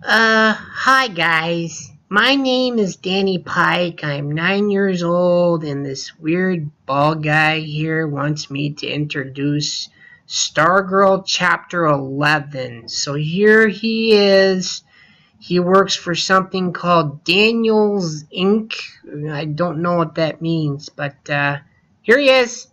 Hi guys. My name is Danny Pike. I'm 9 years old, and this weird bald guy here wants me to introduce Stargirl Chapter 11. So here he is. He works for something called Daniels Inc. I don't know what that means, but here he is.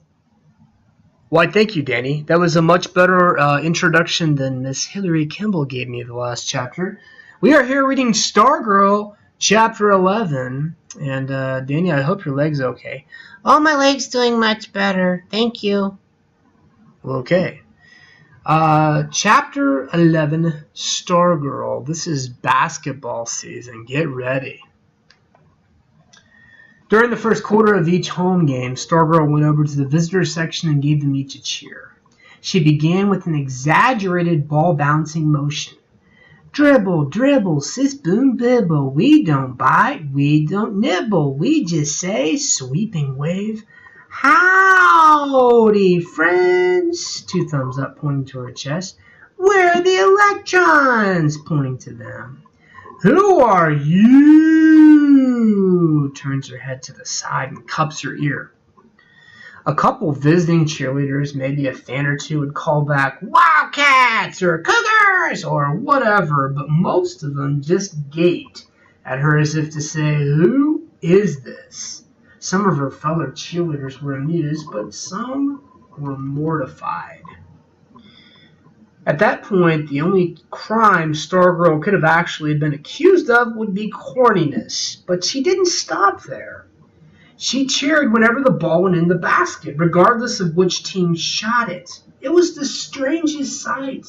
Why, thank you, Danny. That was a much better introduction than Miss Hillary Kimball gave me the last chapter. We are here reading Stargirl, Chapter 11. And, Danny, I hope your leg's okay. Oh, my leg's doing much better. Thank you. Okay. Chapter 11, Stargirl. This is basketball season. Get ready. During the first quarter of each home game, Stargirl went over to the visitor section and gave them each a cheer. She began with an exaggerated ball-bouncing motion. Dribble, dribble, sis boom bibble, we don't bite, we don't nibble, we just say sweeping wave. Howdy, friends! Two thumbs up pointing to her chest. Where are the electrons? Pointing to them. Who are you? Turns her head to the side and cups her ear. A couple visiting cheerleaders, maybe a fan or two, would call back Wildcats or Cougars or whatever, but most of them just gaped at her as if to say, who is this? Some of her fellow cheerleaders were amused, but some were mortified. At that point, the only crime Stargirl could have actually been accused of would be corniness, but she didn't stop there. She cheered whenever the ball went in the basket, regardless of which team shot it. It was the strangest sight.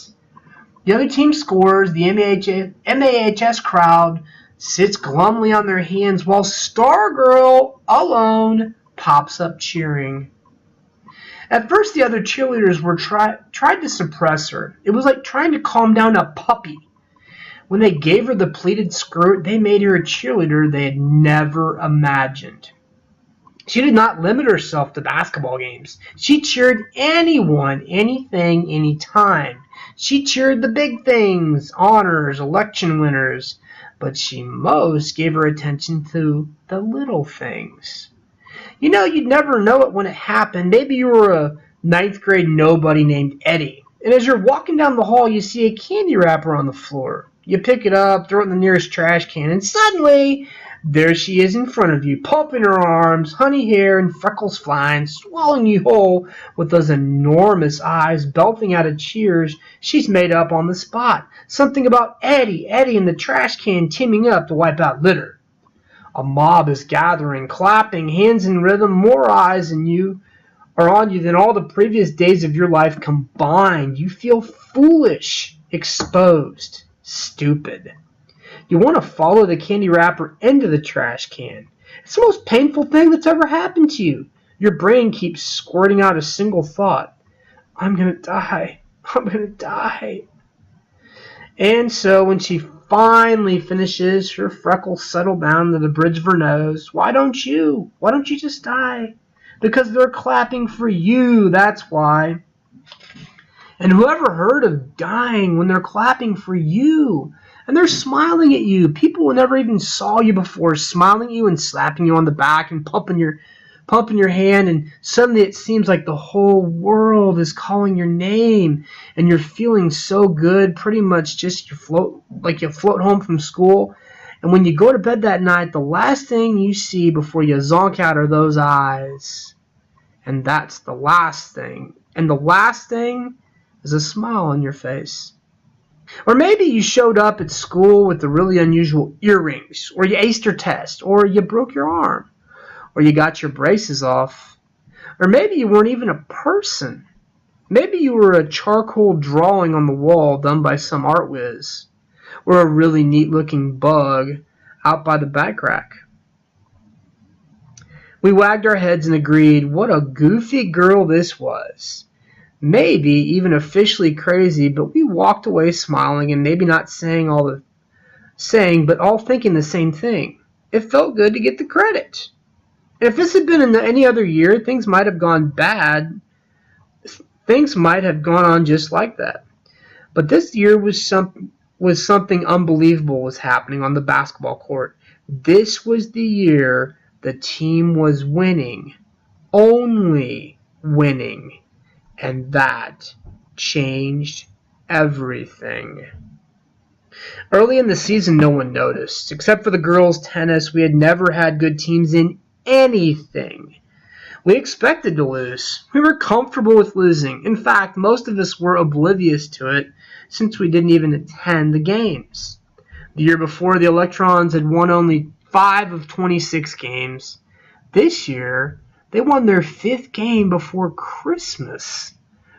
The other team scores, the MAHS crowd sits glumly on their hands while Stargirl alone pops up cheering. At first, the other cheerleaders were tried to suppress her. It was like trying to calm down a puppy. When they gave her the pleated skirt, they made her a cheerleader they had never imagined. She did not limit herself to basketball games. She cheered anyone, anything, anytime. She cheered the big things, honors, election winners, but she most gave her attention to the little things. You know, you'd never know it when it happened. Maybe you were a ninth grade nobody named Eddie, and as you're walking down the hall, you see a candy wrapper on the floor. You pick it up, throw it in the nearest trash can, and suddenly, there she is in front of you, pumping her arms, honey hair and freckles flying, swallowing you whole with those enormous eyes, belting out a cheers she's made up on the spot. Something about Eddie and the trash can teaming up to wipe out litter. A mob is gathering, clapping, hands in rhythm, more eyes than you are on you than all the previous days of your life combined. You feel foolish, exposed, stupid. You want to follow the candy wrapper into the trash can. It's the most painful thing that's ever happened to you. Your brain keeps squirting out a single thought. I'm going to die. I'm going to die. And so when she finally finishes, her freckles settle down to the bridge of her nose. Why don't you? Why don't you just die? Because they're clapping for you, that's why. And whoever heard of dying when they're clapping for you? And they're smiling at you. People who never even saw you before, smiling at you and slapping you on the back and pumping your hand, and suddenly it seems like the whole world is calling your name, and you're feeling so good, pretty much just you float home from school, and when you go to bed that night, the last thing you see before you zonk out are those eyes, and that's the last thing, and the last thing is a smile on your face. Or maybe you showed up at school with the really unusual earrings, or you aced your test, or you broke your arm, or you got your braces off, or maybe you weren't even a person. Maybe you were a charcoal drawing on the wall done by some art whiz, or a really neat-looking bug out by the bike rack. We wagged our heads and agreed what a goofy girl this was. Maybe even officially crazy, but we walked away smiling and maybe not saying but all thinking the same thing. It felt good to get the credit. If this had been in any other year, things might have gone bad. Things might have gone on just like that. But this year was was something unbelievable was happening on the basketball court. This was the year the team was winning, only winning, and that changed everything. Early in the season, no one noticed. Except for the girls' tennis, we had never had good teams in anything. We expected to lose. We were comfortable with losing. In fact, most of us were oblivious to it since we didn't even attend the games. The year before, the Electrons had won only 5 of 26 games. This year, they won their 5th game before Christmas.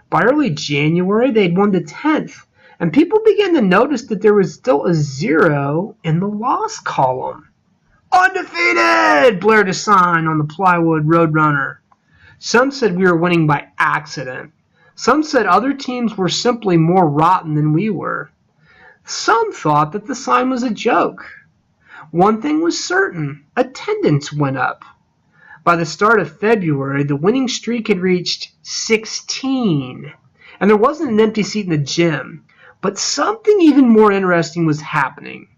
By early January, they'd won the 10th, and people began to notice that there was still a 0 in the loss column. Undefeated! Blared a sign on the plywood Roadrunner. Some said we were winning by accident. Some said other teams were simply more rotten than we were. Some thought that the sign was a joke. One thing was certain, attendance went up. By the start of February, the winning streak had reached 16, and there wasn't an empty seat in the gym. But something even more interesting was happening.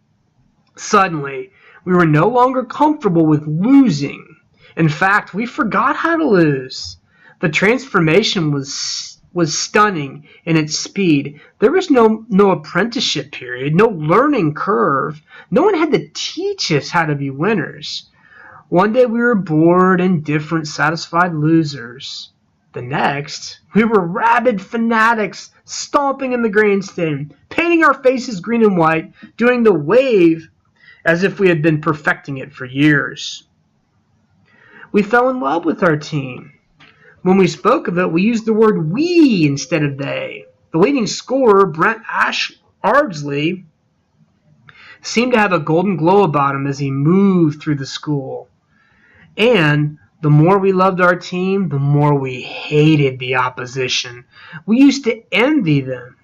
Suddenly, we were no longer comfortable with losing. In fact, we forgot how to lose. The transformation was stunning in its speed. There was no apprenticeship period, no learning curve. No one had to teach us how to be winners. One day we were bored, indifferent, satisfied losers. The next, we were rabid fanatics, stomping in the grandstand, painting our faces green and white, doing the wave as if we had been perfecting it for years. We fell in love with our team. When we spoke of it, we used the word we instead of they. The leading scorer, Brent Ardsley, seemed to have a golden glow about him as he moved through the school. And the more we loved our team, the more we hated the opposition. We used to envy them.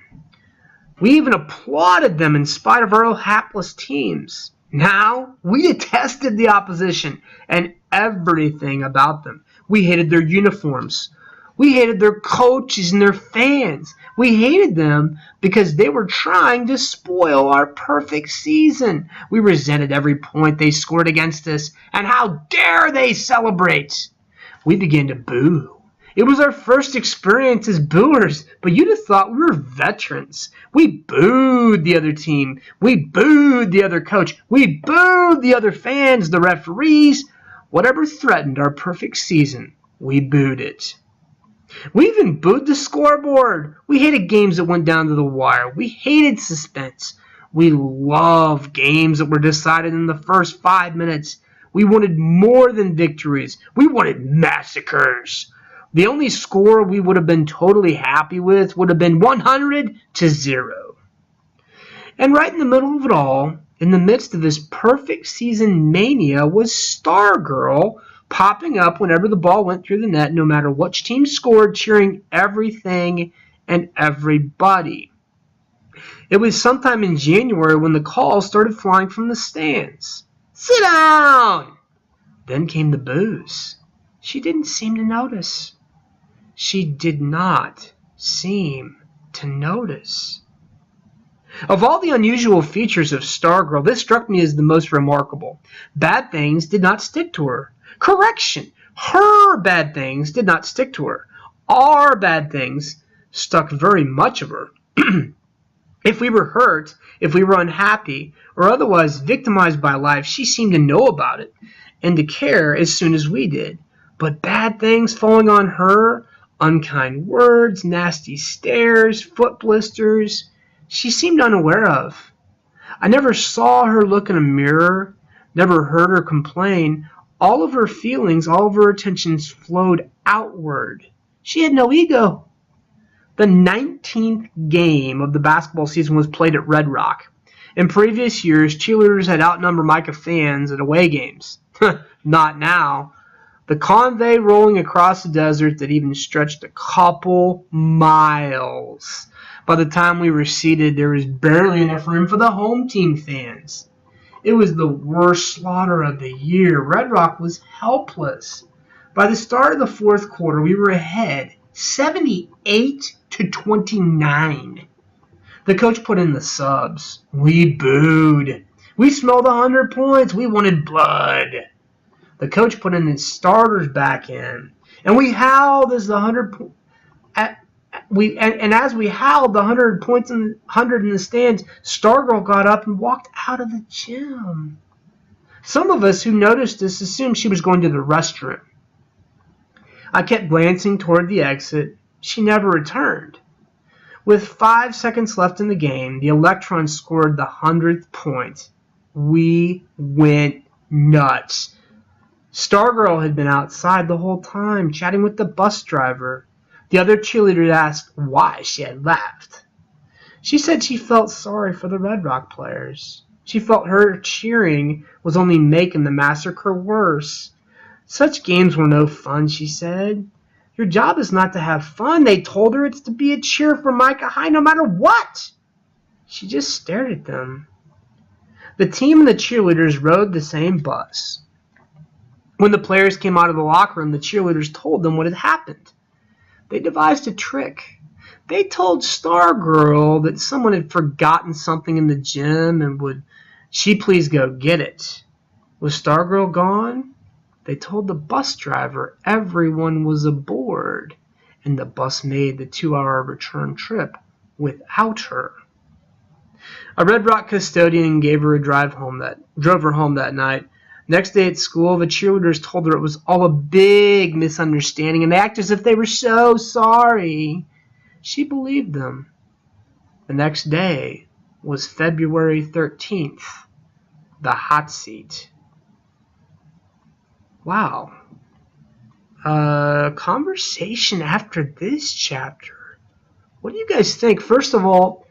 We even applauded them in spite of our hapless teams. Now, we detested the opposition and everything about them. We hated their uniforms. We hated their coaches and their fans. We hated them because they were trying to spoil our perfect season. We resented every point they scored against us, and how dare they celebrate. We began to boo. It was our first experience as booers, but you'd have thought we were veterans. We booed the other team. We booed the other coach. We booed the other fans, the referees. Whatever threatened our perfect season, we booed it. We even booed the scoreboard. We hated games that went down to the wire. We hated suspense. We loved games that were decided in the first 5 minutes. We wanted more than victories. We wanted massacres. The only score we would have been totally happy with would have been 100-0. And right in the middle of it all, in the midst of this perfect season mania, was Stargirl popping up whenever the ball went through the net, no matter which team scored, cheering everything and everybody. It was sometime in January when the calls started flying from the stands. Sit down! Then came the boos. She didn't seem to notice. She did not seem to notice. Of all the unusual features of Stargirl, this struck me as the most remarkable. Bad things did not stick to her. Correction, her bad things did not stick to her. Our bad things stuck very much of her. If we were hurt, if we were unhappy, or otherwise victimized by life, she seemed to know about it and to care as soon as we did. But bad things falling on her, unkind words, nasty stares, foot blisters, she seemed unaware of. I never saw her look in a mirror, never heard her complain. All of her feelings, all of her attentions flowed outward. She had no ego. The 19th game of the basketball season was played at Red Rock. In previous years, cheerleaders had outnumbered Micah fans at away games. Not now. The convoy rolling across the desert that even stretched a couple miles. By the time we were seated, there was barely enough room for the home team fans. It was the worst slaughter of the year. Red Rock was helpless. By the start of the fourth quarter, we were ahead 78-29. The coach put in the subs. We booed. We smelled 100 points. We wanted blood. The coach put in his starters back in. And we howled as the 100 as we howled the 100 points in 100 in the stands, Stargirl got up and walked out of the gym. Some of us who noticed this assumed she was going to the restroom. I kept glancing toward the exit. She never returned. With 5 seconds left in the game, the Electrons scored the 100th point. We went nuts. Stargirl had been outside the whole time, chatting with the bus driver. The other cheerleaders asked why she had left. She said she felt sorry for the Red Rock players. She felt her cheering was only making the massacre worse. Such games were no fun, she said. Your job is not to have fun, they told her. It's to be a cheer for Micah High no matter what. She just stared at them. The team and the cheerleaders rode the same bus. When the players came out of the locker room, the cheerleaders told them what had happened. They devised a trick. They told Stargirl that someone had forgotten something in the gym and would she please go get it. Was Stargirl gone? They told the bus driver everyone was aboard, and the bus made the 2-hour return trip without her. A Red Rock custodian drove her home that night. Next day at school, the cheerleaders told her it was all a big misunderstanding, and they acted as if they were so sorry. She believed them. The next day was February 13th, the hot seat. Wow. Conversation after this chapter. What do you guys think? First of all,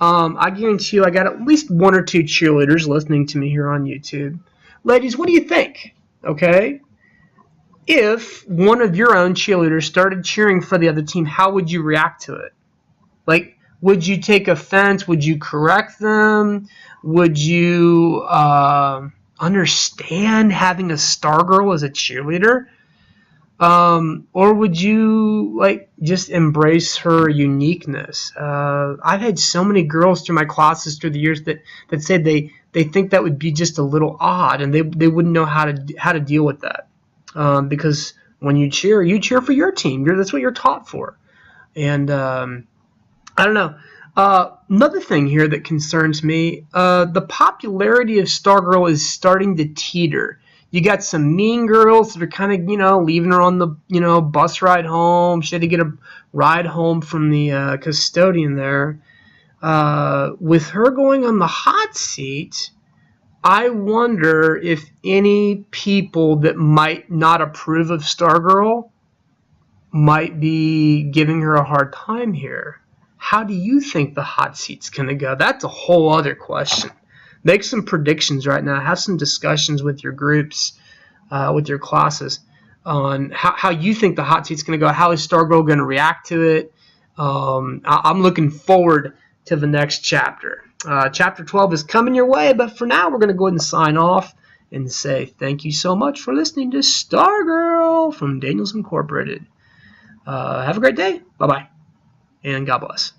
I guarantee you I got at least 1 or 2 cheerleaders listening to me here on YouTube. Ladies, what do you think? Okay? If one of your own cheerleaders started cheering for the other team, how would you react to it? Like, would you take offense? Would you correct them? Would you understand having a Stargirl as a cheerleader? Or would you just embrace her uniqueness? I've had so many girls through my classes through the years that said they think that would be just a little odd, and they wouldn't know how to deal with that. Because when you cheer for your team. That's what you're taught for. And I don't know. Another thing here that concerns me, the popularity of Stargirl is starting to teeter. You got some mean girls that are kind of, leaving her on the, bus ride home. She had to get a ride home from the custodian there. With her going on the hot seat, I wonder if any people that might not approve of Stargirl might be giving her a hard time here. How do you think the hot seat's going to go? That's a whole other question. Make some predictions right now. Have some discussions with your groups, with your classes, on how you think the hot seat's going to go. How is Stargirl going to react to it? I'm looking forward to the next chapter. Chapter 12 is coming your way, but for now we're going to go ahead and sign off and say thank you so much for listening to Stargirl from Daniels Incorporated. Have a great day. Bye-bye. And God bless.